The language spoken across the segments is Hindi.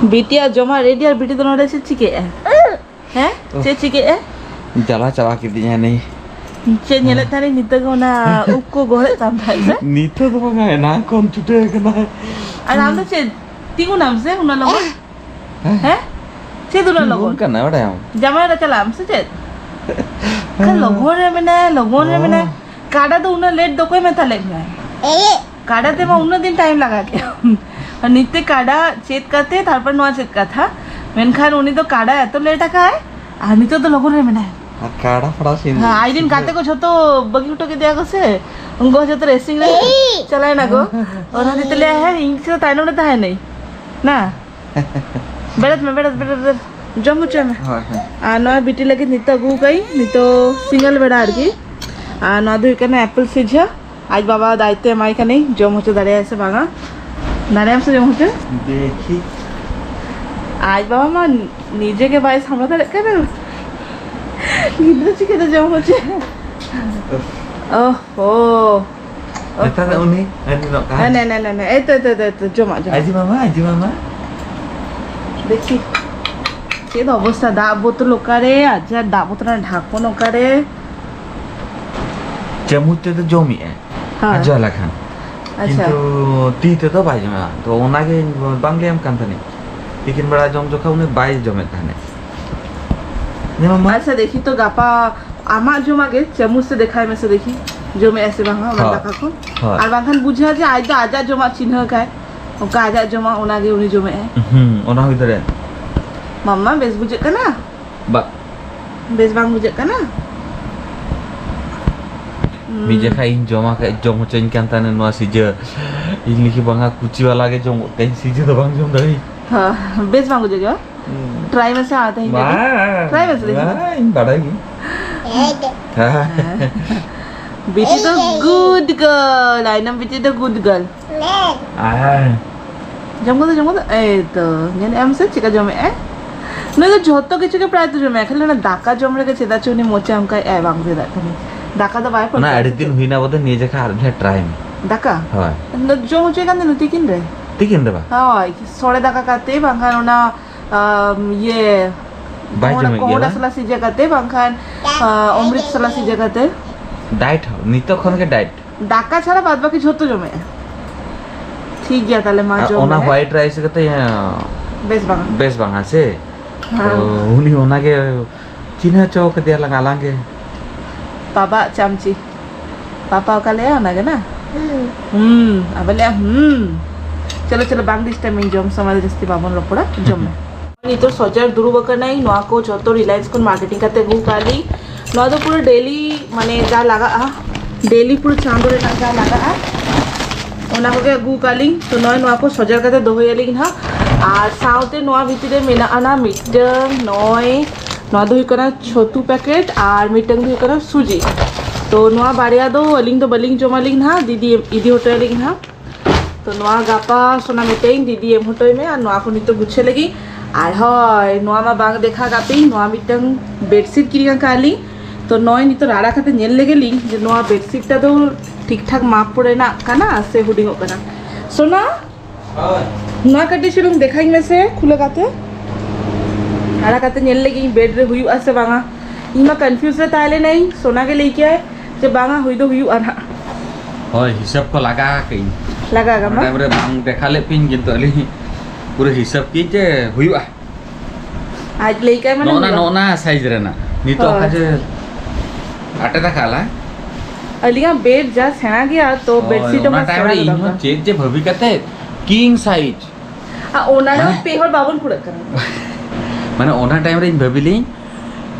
बिटिया जमा रेडी और बिटी दोनों से चिके हैं चिके चला चला के दिया नहीं चे नेले तारे नित को ना उको गोले तम था नित तो बंगा ना कौन छुटे करना है नाम तो चे तीनों नाम से उन्हें लोगों हैं चे दोनों लोगों करना बड़ा हम जमा रे चला हम से चे kan logon re mena kada to una late do koi meta leg na kada te ma una din time laga ke और नित्य काड़ा चेत करते तारपर नोआ चेत का था मेनखान उन्हीं तो काड़ा है तो लेटा का है आनी तो लोगों ने मना है काड़ा फड़ा सीन हाँ आई दिन काटे को छोटो बगी उठो के दिया को से उनको छोटो रेसिंग रे चलाए ना को और हम इतने है इंग्लिश तो ताइनो ने तो है नहीं ना बेड़त जम्मू चम नोआ बिटी लगे नित्य गु गई नित्य सिंगल बेड़ा आरकी नोआ दो इकने एप्पल सीझा आज बाबा दायित्व माई का नहीं जम होचे दाड़े ऐसे बागा दाड़े हमसे जम होचे देखी आज बाबा माँ नीचे के बाइस हम लोग तो क्या गिद्ध चिके तो जम होचे ओह Eta uni, ani nak kan? नहीं itu जमा Aji mama. देखी ये तो अवस्था दा बोतल ओकारे आज दा बोतल ढाको नोकारे Jamut itu jomi हाँ aja lah kan. अच्छा Itu ti itu तो बाई जमा तो ओना के बांग्ले हम kan तने लेकिन बड़ा जम जो का उन्हें बाई जमे तने ने मम्मा अच्छा देखी तो गापा आमा जो मागे चम्मच से देखा है मैं से देखी जो मैं ऐसे बांगा हाँ। लगा को और बांगन बुझा जे आज आजा जो मा चिन्ह का है ओका आजा जो मा ओना के उनी जो में है ओना हुई तरे मम्मा बेस बुझे कना बा बेस बांग बुझे कना Bija ka in joma ka jom chen kan tane no sije in liki banga kuchi wala ke jom kai sije to bang jom dari हाँ बेस बांग बुझे क्या ट्राई में से आता है ट्राई में से देखी in badai बेटी तो गुड गर्ल आइनम बेटी तो गुड गर्ल जमको तो ए तो यानी हम से चिका जमे ए नहीं तो जोतो किसी के प्राय तो जमे खाली ना दाका जम रहे के चेदा चुनी मोचे हम का ए बांग दे दाका नहीं दाका तो बाय पर ना editin huina bote nije ka arne try me दाका hoy ना जो मुझे कहते हैं नुतिकिन रे tikin de ba हाँ सोडे दाका कहते बांगन ना ये कोड़ा सला सीजे कहते बांगन अमृत सला सीजे कहते diet nito khon ke diet दाका छाड़ा बाद बाकी जोतो जमे ठीक गया ताले माँ जो ona white rice ka te best bang ase हाँ uni ona ke china chok dia langalange पापा चमची पापा का ले आना है ना अब ले चलो चलो बांग दिस टाइम जम समाज जस्ती बाबन लोपड़ा जम नी तो सजार दुरु बकर नहीं नोआ को जतो रिलायंस को मार्केटिंग करते गु काली नोआ तो पूरा डेली माने जा लगा डेली पूरा चांदो रे जा लगा ओना को गु काली तो नोआ को सजार करते दोहया लेकिन हां और साउते नोआ भीतरे मेना आना मिटन नोआ दो कना छोटू पैकेट और मिटंग दो कना सूजी तो नोआ बारिया दो अलिंग तो बलिंग जमालिंग ना दीदी इदी होटो लिंग ना तो नोआ गापा सोना मिटेंग दीदी एम होटो में और नोआ को नितो गुच्छे लगी और हाय नोआ मा बांग देखा गापी नोआ मिटंग बेडशीट किरिया काली तो नोय नितो राड़ा खाते नेल लेगे लिंग जे नोआ बेडशीट ता तो ठीक ठाक माप पड़े ना काना से हुडिंग कना सोना नोआ कटी शुरू देखाई में से खुले गाते आरा कहते नेल लगी बेड रे हुई आसे बांगा इमा कंफ्यूज रे ताले नहीं सोना के लेके आए जे बांगा हुई दो हुई आना hoy hisab ko laga kai लगागा मा रे bang dekhale pin gitu ali pura hisab ki je huyu आज लेके आए मैंने nona size re na nito kaje ate ta khala अलिया बेड जा सेना गया तो बेडशीट में सेना लगा चेक जे भभी कते king size आ ओना रे पेहर बाबन पुड़ा कर माने ओना टाइम रे भबिली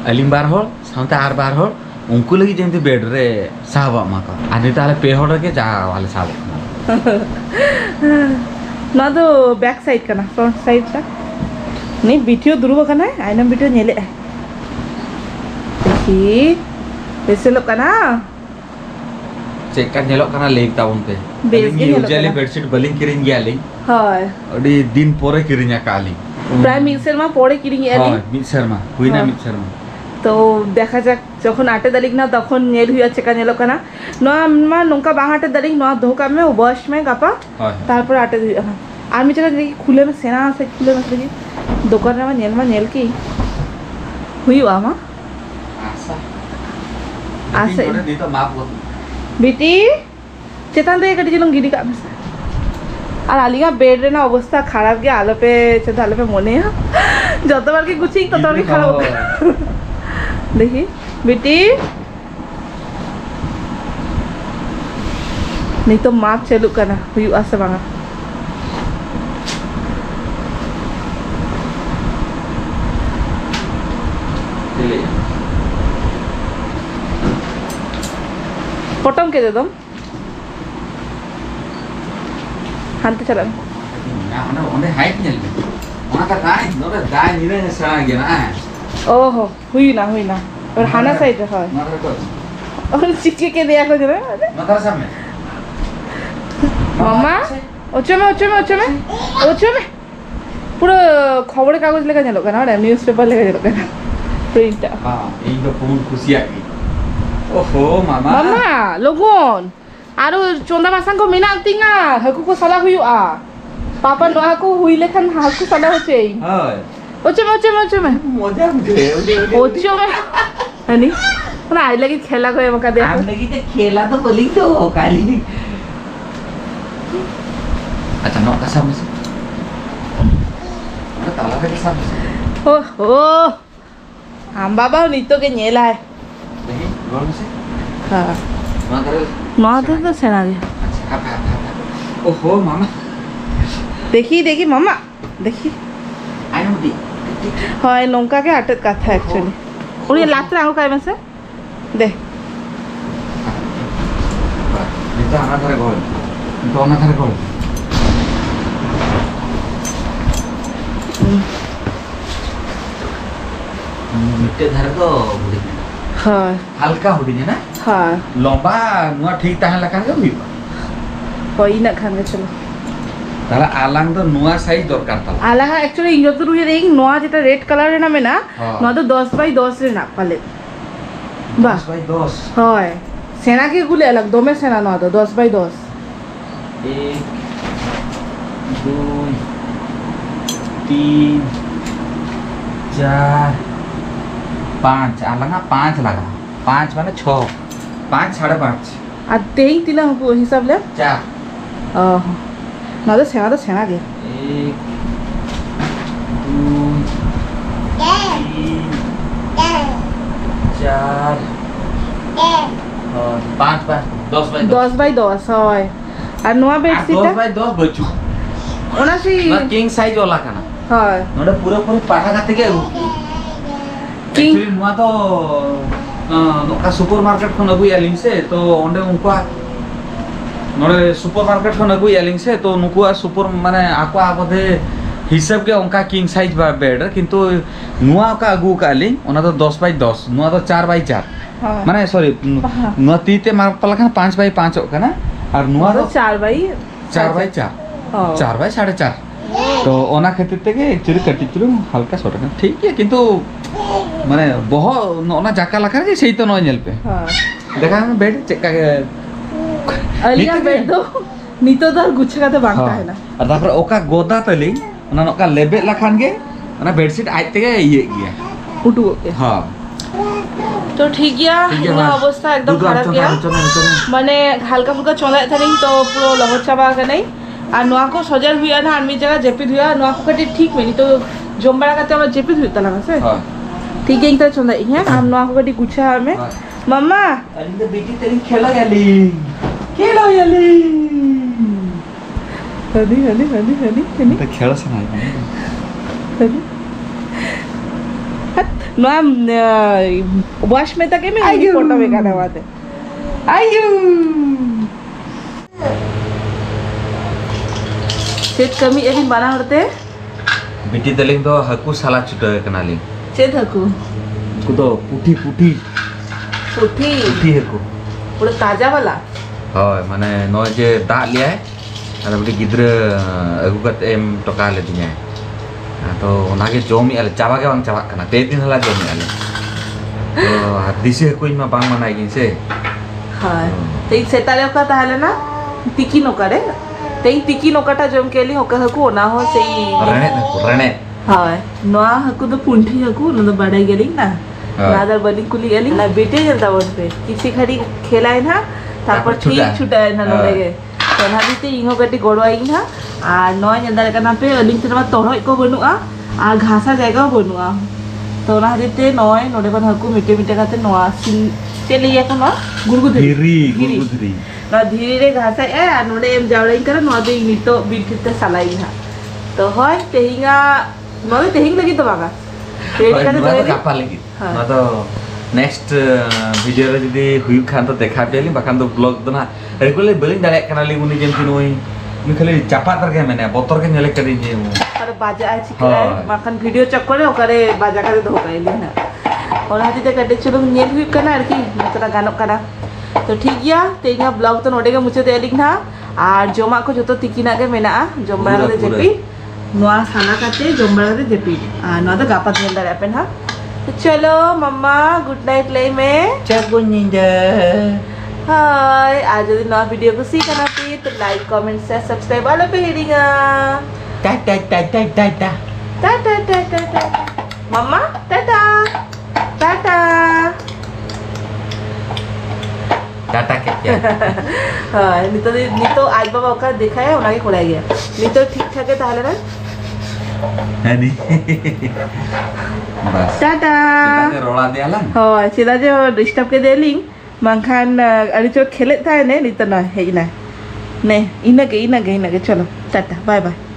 अलिंग बार होल साउते आर बार होल उनको लगी जेंते बेड रे साहबा मा का आने ताले पे होल के जा वाले साहब ना तो बैक साइड का ना फ्रंट साइड का नहीं वीडियो दुरुवा का ना आइना वीडियो नेले देखी वैसे लोग का ना चेक का नेलो kana leg taun pe usually bedsheet baling kiring gyali हाय odi din pore kirinya kali prime mixer में पड़े किरिंग एली मिक्सर में हुईना मिक्सर में तो देखा जाक যখন আটে দালিক না তখন নেল হইয়া চেকা নেল কানা নয়া মা নঙ্কা বাং আটে দালিক নয়া ধোকা মে ওয়াশ মে গাপা তারপর আটে আর আমি যেটা দেখি খুলে না সেনা আছে খুলে না দেখি দোকানে আমার নেল কি হুইয়া মা ase dito map ko बेटी चेतन तो कटी चलो गिरी का আর আলিয়া বেড রে না অবস্থা খারাপ গিয়ে আলোপে চেতে আলোপে মনে যতবার কি গুছি ততবার কি খারাপ দেখি বেটি नहीं तो माप चालू करना हुई आसे बांगा पटम के दे दम हांते चला ना ओंडे हाइट नेल ओना का गाय नोरे गाय निरे सरा गे ना ओहो हुई ना और हाना साइड है मात्र को और चिके के दिया को जरा मात्र सामने मामा ओचे में পুরো খবরের কাগজ লেখা যেন কেন নিউজ পেপার লেখা যেন কেন প্রিন্ট हां এই তো কোন খুশি আকি ओहो मामा मामा लोगन आरो चोंदा मासां को मेना तिंगा हाकु को साला हुयुआ पापा नोआ को हुई लेखन हाकु साला होचे हाय ओचे में मजा मुझे ओचे में हनी ना आई लगी खेला को मका दे हम लगी ते खेला तो बोली तो काली अच्छा नो का सामने से ताला के सामने से ओहो हम बाबा नीतो के नेला है नहीं रोड से हां माता तो सेना गया अच्छा ओहो मामा देखी मामा देखी आई नो दी হয় লঙ্কা কে আটক কথা एक्चुअली ওরে লাত্রা আও কাই মাসে দে এটা আনা ধরে গল তো আনা ধরে গল মিটে ধরে তো বুড়ি হ্যাঁ হালকা হুডি না হ্যাঁ লম্বা নুয়া ঠিক তাহলে কান গবি হই না খানে চলো তাহলে আলাং তো নুয়া সাইজ দরকার তাহলে আলাহা एक्चुअली ইংরেজি রুয়ে দেই নোয়া যেটা রেড কালারের নামে না নোয়া তো 10 বাই 10 রে না পালে বাহ 10 বাই 10 হয় সেনা के গুলে अलग দমে সেনা নোয়া তো 10 বাই 10 1 2 3 4 5 आलंगा 5 लगा 5 माने 6 5 5.5 আর তেই তিলা হিসাব ले 4 ओह ना तो सेना के 1 2 3 4 5 10 বাই 10 হয় আর নোয়া বেডশিটটা 10 বাই 10 বচু ওনা সেই না কিং সাইজ ওলা কানা হয় নড়ে পুরো পাঠা কাতে কে কিং एक्चुअली नुआ तो नोका सुपरमार्केट खन अगु यालिंग से तो ओंडे उनका नोडे सुपरमार्केट खन अगु यालिंग से तो नुकुआ सुपर माने आको आबदे हिसाब के उनका किंग साइज बा बेड किंतु नुआ का अगु काली ओना तो 10 बाय 10 नुआ तो 4 बाय 4 माने सॉरी नुआ तीते मार पला खान 5 बाय 5 होका ना और नुआ तो 4 बाय 4.5 तो ओना खातिर থেকে एक्चुअली कटिचुरु हल्का छोटा ठीक है किंतु माने बहुत ओना जाका लखा जे सही तो न नेल पे हां देखा हम बेड चेक का अलिया बेड दो नीतो दर गुच्छा का बांगता है ना और तापर ओका गोदा तली ओना नोका लेबे लखान गे ओना बेडशीट आज থেকে ये गया उठू के हां तो ठीक गया ना अवस्था एकदम खराब गया माने हल्का फुल्का चला था नहीं तो पूरा लहर चाबा का नहीं আর নোয়া को सजल हुआ ना आर्मी जगह जेपी हुआ নোয়া को कटी ठीक में नहीं तो जोमबड़ा का तो जेपी हुआ लगा से हां ठीक है इतना चंदा है हम নোয়া को कटी गुच्छा हमें मम्मा अरे तो बेटी तेरी खेला गेली हनी तो खेल सना हनी নোয়া वॉश में तक में फोटो में गाना वाते आयु चेत कमी एक दिन बना होते बेटी तलिंग तो हकू साला छुटो कनाली चेत हकू को तो पुठी हकू पूरा ताजा वाला हाय माने नो जे दा लिया है अरे बेटी गिद्र अगु कत एम टका ले दिया तो ओनागे जोमी आले चाबा के बांग चाबा कना ते दिन हला जोमी आले तो दिसे कोई मा बांग मनाई गिन से हाय तो सेताले का ताले ना तिकी नो करे तेई तिकी नोकाटा जम केली होका हकु ना हो सेई रणे हाय नोआ हकु दो पुंठी हकु न दो बड़ाई गेली ना नादर बली कुली गेली ना बेटे जलता बोल पे किसी खड़ी खेलाय ना तापर ठीक छुटाय ना नोडे तो ना दिते इंगो कटी गोड़वाई ना आ नोआ जंदा कना पे अलिंग तमा तोरoj को बनुआ आ घासा जायगा बनुआ तो ना दिते नोय नोडे बन हकु मिटे मिटे काते नोआ सिन चलिए को ना गुरगुधरी ना धीरे रे घासा ए नोडे एम जावड़ाई करा नोआ दे नितो बिठते सलाई ना तो होय तेहिंगा नोडे तेहिंग लगी तो बागा रेडी करते तो कापा लगी ना तो नेक्स्ट वीडियो रे जदी हुई खान तो देखा पेली बाखान तो ब्लॉग दना रेगुलर बलिंग दाले कना ली उनी जेम तिनोई मी खाली चापा तर के मैंने बोतर के नेले करी जे अरे बाजा आछि करे माखन वीडियो चक्कर ओकरे बाजा करे धोकाइली ना और हाथी ते कटे चलो नेल हुई कना आरकी नतरा गानो कना तो ठीक गया तेइंगा ब्लॉग तो नोडे के मुचे देलिंग ना और जोमा को जतो तिकिना के मेना जोमबा रे जेपी नोआ साना काटे जोमबा रे जेपी नोआ तो गापा देंदा रे पेन हा तो चलो मम्मा गुड नाइट ले में चगो निंजा हाय आज यदि नया वीडियो को सी करना पे तो लाइक कमेंट शेयर सब्सक्राइब वाला पे हेडिंगा टाटा टाटा टाटा टाटा टाटा टाटा मम्मा टाटा टाटा टाटा के क्या हां नितो आज बाबा का देखा है उनाके खोला गया नितो ठीक ठाक है ताहले ना है नी बस टाटा सीधा रोला दियाला हां सीधा जो डिस्टर्ब के देलिंग मांखान अड़ी चो खेले था ने नितो ना हेना ने इनगे चलो टाटा बाय बाय